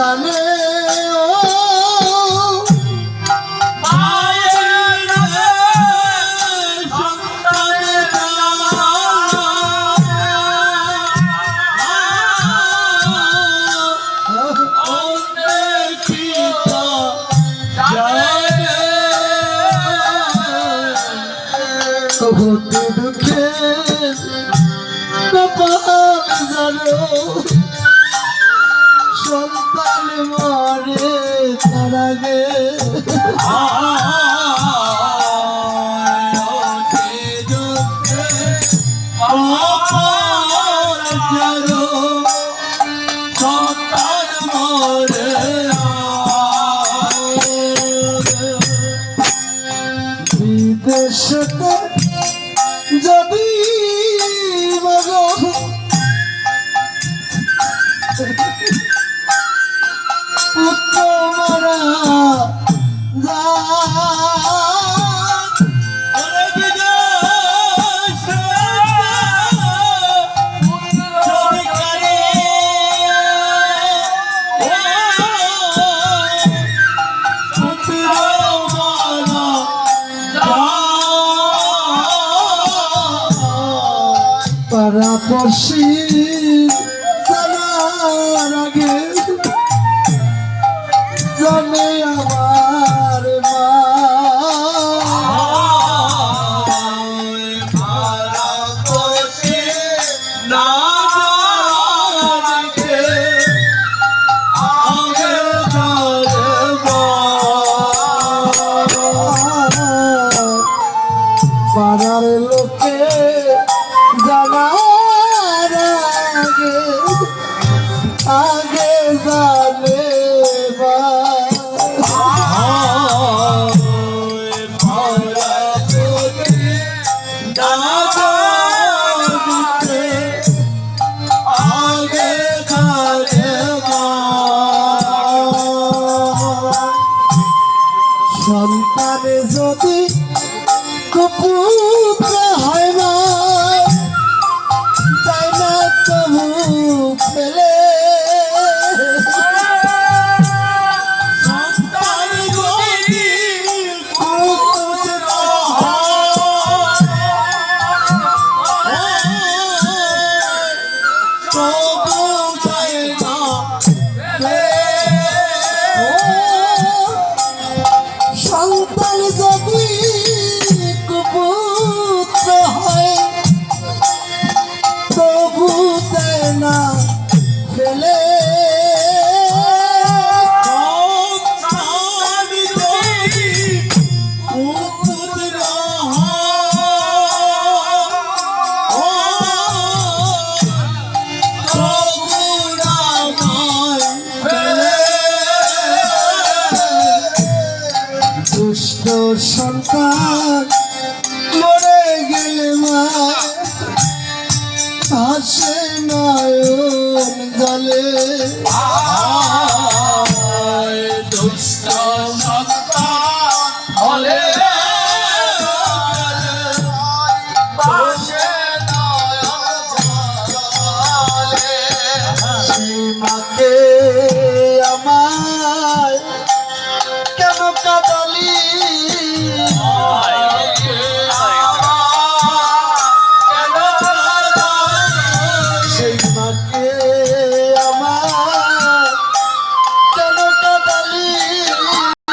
জানে হতে দুঃখে কপাল জানো সন্তান মরে তার আগে বিদেশেতে যদি পুত্র মারা পাড়াপড়শি জানার আগে জানে আমার মা পাড়াপড়শি না জানে আগে পাড়ার লোকে জানার আগে জানে সন্তানে যদি কুপুত্র হয় না তাই না তবু ফেলে সন্তান যদি কুপুত্র তবু তাই না সন্তান যদি কুপুত্র হয় তবু দেয় না ফেলে দুষ্ট সন্তান মরে গেলে মা হাসে নয়ন জলে